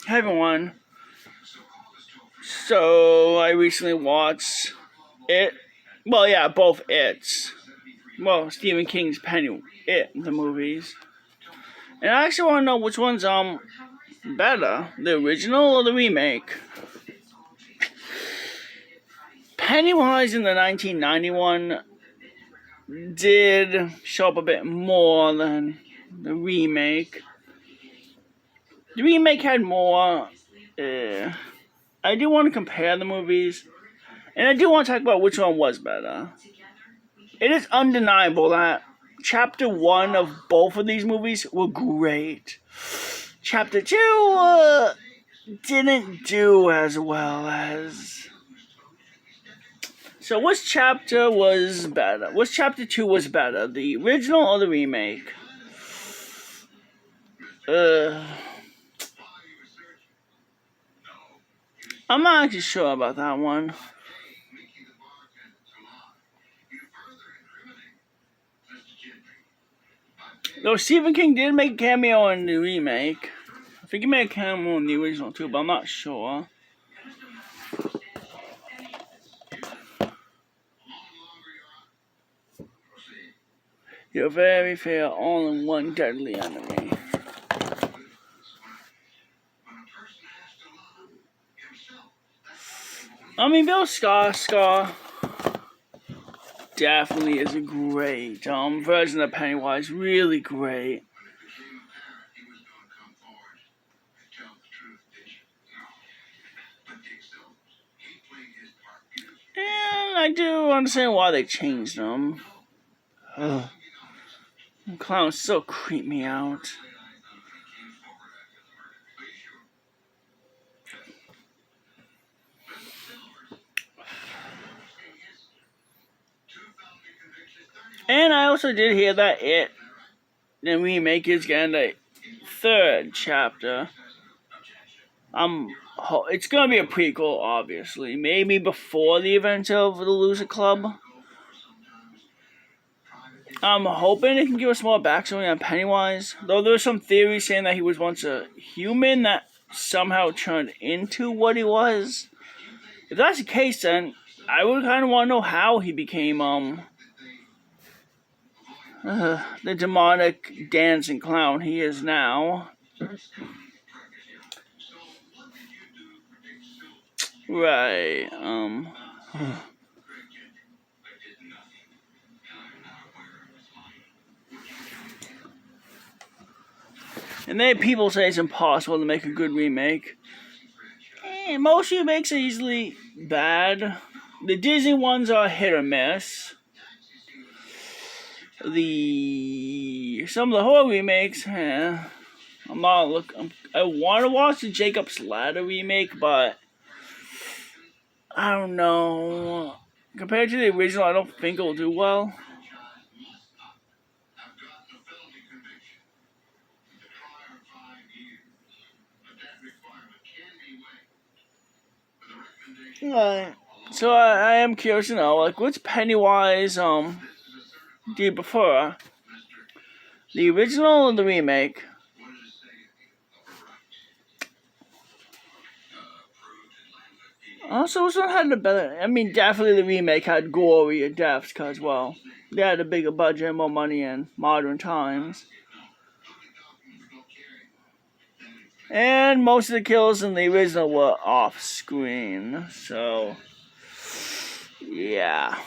Hi everyone. So I recently watched it. Well, yeah, both It's. Well, Stephen King's It, the movies. And I actually want to know which one's better, the original or the remake. Pennywise in the 1991 did show up a bit more than the remake. The remake had more. I do want to compare the movies, and I do want to talk about which one was better. It is undeniable that Chapter 1 of both of these movies were great. Chapter 2 didn't do as well as... So which chapter was better? Which Chapter 2 was better? The original or the remake? I'm not actually sure about that one. Though Stephen King did make a cameo in the remake. I think he made a cameo in the original too, but I'm not sure. You're very fair, all in one deadly enemy. I mean, Bill Skarsgård definitely is a great version of Pennywise. Really great. And I do understand why they changed them. Ugh. The clowns still creep me out. And I also did hear that the remake is getting a third chapter. It's gonna be a prequel, obviously. Maybe before the events of the Loser Club. I'm hoping it can give us more backstory on Pennywise. Though there's some theories saying that he was once a human that somehow turned into what he was. If that's the case, then I would kind of want to know how he became the demonic dancing clown he is now. Right. And then people say it's impossible to make a good remake. Most remakes are easily bad. The Disney ones are hit or miss. Some of the horror remakes, I want to watch the Jacob's Ladder remake, but I don't know. Compared to the original, I don't think it'll do well. So I am curious to know, like, which Pennywise do you prefer? The original or the remake? Also, which one had the better? I mean, definitely the remake had gorier deaths, cause well, they had a bigger budget and more money in modern times. And most of the kills in the original were off screen, so yeah.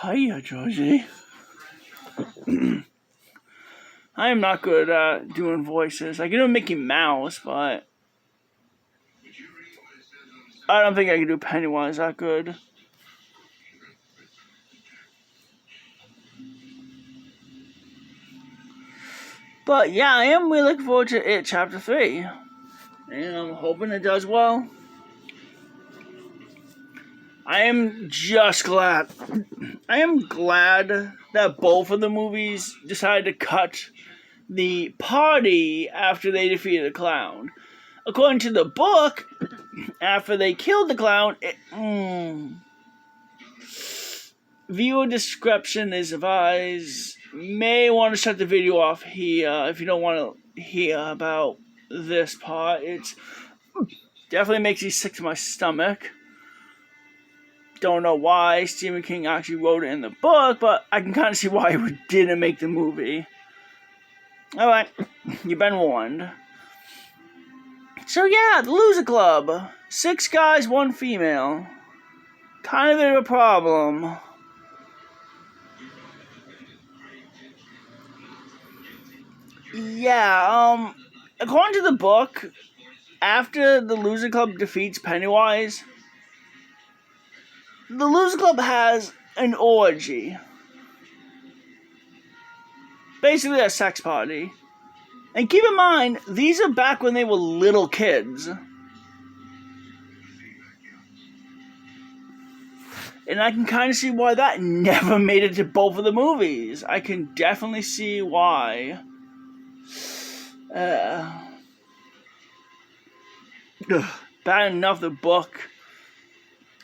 Hiya, Georgie. I am not good at doing voices. I can do Mickey Mouse, but I don't think I can do Pennywise that good. But yeah, I am really looking forward to it, Chapter 3. And I'm hoping it does well. I am glad that both of the movies decided to cut the party after they defeated the clown. According to the book, after they killed the clown, viewer description is advised. May want to shut the video off here if you don't want to hear about this part. It's definitely makes me sick to my stomach. Don't know why Stephen King actually wrote it in the book, but I can kind of see why he didn't make the movie. Alright, you've been warned. So yeah, the Loser Club. 6 guys, 1 female. Kind of a bit of a problem. Yeah, according to the book, after the Loser Club defeats Pennywise, the Loser Club has an orgy. Basically a sex party. And keep in mind, these are back when they were little kids. And I can kind of see why that never made it to both of the movies. I can definitely see why. Bad enough the book.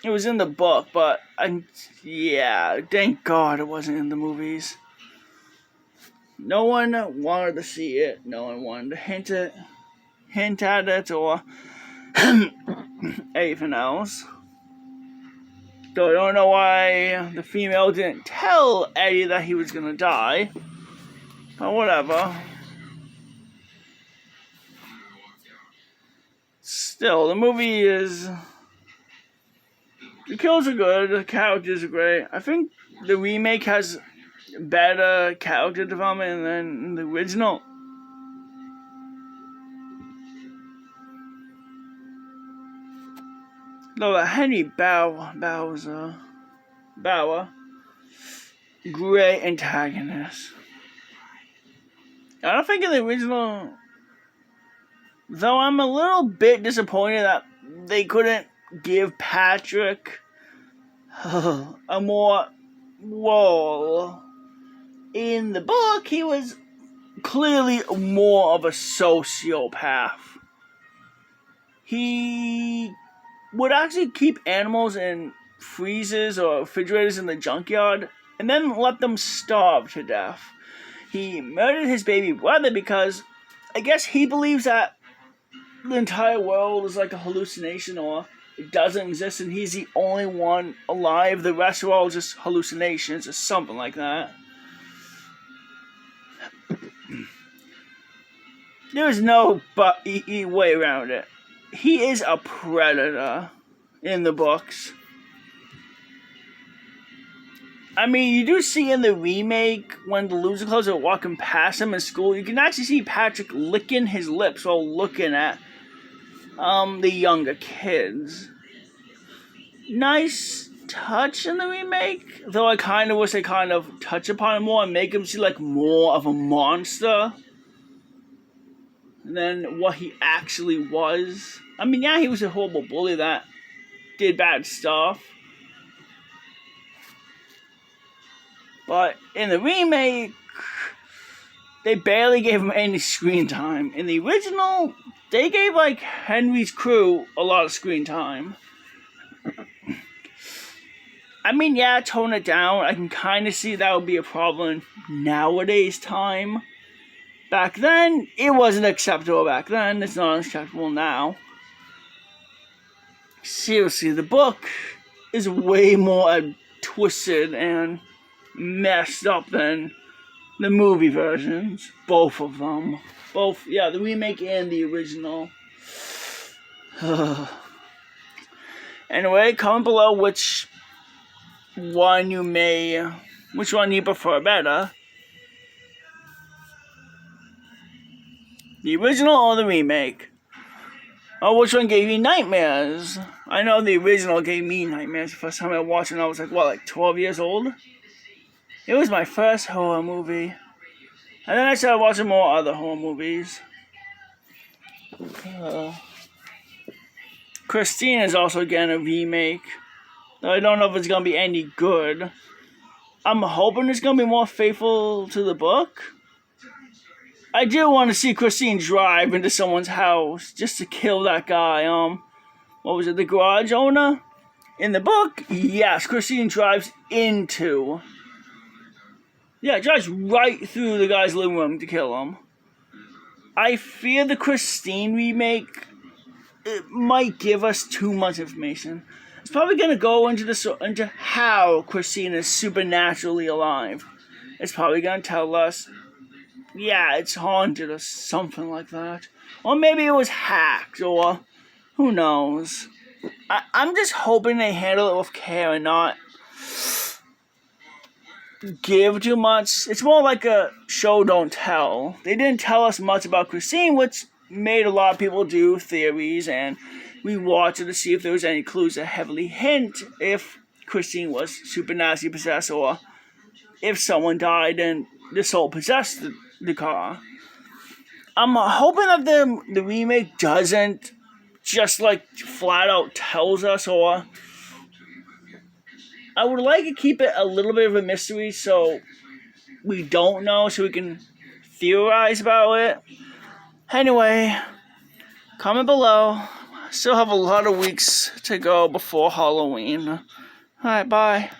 It was in the book, but yeah, thank God it wasn't in the movies. No one wanted to see it. No one wanted to hint at it, or anything else. So I don't know why the female didn't tell Eddie that he was gonna die. But whatever. Still, the movie is... The kills are good, the characters are great. I think the remake has better character development than the original. Though Henry Bauer, great antagonist. I don't think in the original, though I'm a little bit disappointed that they couldn't give Patrick a more role. In the book, he was clearly more of a sociopath. He would actually keep animals in freezers or refrigerators in the junkyard and then let them starve to death. He murdered his baby brother because I guess he believes that the entire world is like a hallucination or it doesn't exist and he's the only one alive. The rest are all just hallucinations or something like that. There is no way around it. He is a predator in the books. I mean, you do see in the remake when the Loser Clubs are walking past him in school, you can actually see Patrick licking his lips while looking at the younger kids. Nice touch in the remake, though I kind of wish they kind of touch upon it more and make him see like more of a monster than what he actually was. I mean, yeah, he was a horrible bully that did bad stuff. But in the remake, they barely gave him any screen time. In the original, they gave like Henry's crew a lot of screen time. I mean, yeah, tone it down. I can kind of see that would be a problem nowadays time. Back then, it wasn't acceptable back then. It's not acceptable now. Seriously, the book is way more twisted and messed up than the movie versions. Both of them. Both, yeah, the remake and the original. Anyway, comment below which one you prefer better. The original or the remake? Or which one gave you nightmares? I know the original gave me nightmares. The first time I watched it, I was like 12 years old? It was my first horror movie. And then I started watching more other horror movies. Christine is also getting a remake. Though I don't know if it's going to be any good. I'm hoping it's going to be more faithful to the book. I do want to see Christine drive into someone's house just to kill that guy. What was it, the garage owner? In the book, yes, Christine drives right through the guy's living room to kill him. I fear the Christine remake, it might give us too much information. It's probably going to go into how Christine is supernaturally alive. It's probably going to tell us, yeah, it's haunted or something like that. Or maybe it was hacked, or who knows. I'm just hoping they handle it with care and not give too much. It's more like a show don't tell. They didn't tell us much about Christine, which made a lot of people do theories, and we watched it to see if there was any clues that heavily hint if Christine was supernaturally possessed, or if someone died and the soul possessed the car. I'm hoping that the remake doesn't just like flat out tells us, or I would like to keep it a little bit of a mystery so we don't know, so we can theorize about it. Anyway, comment below. Still have a lot of weeks to go before Halloween. Alright, bye.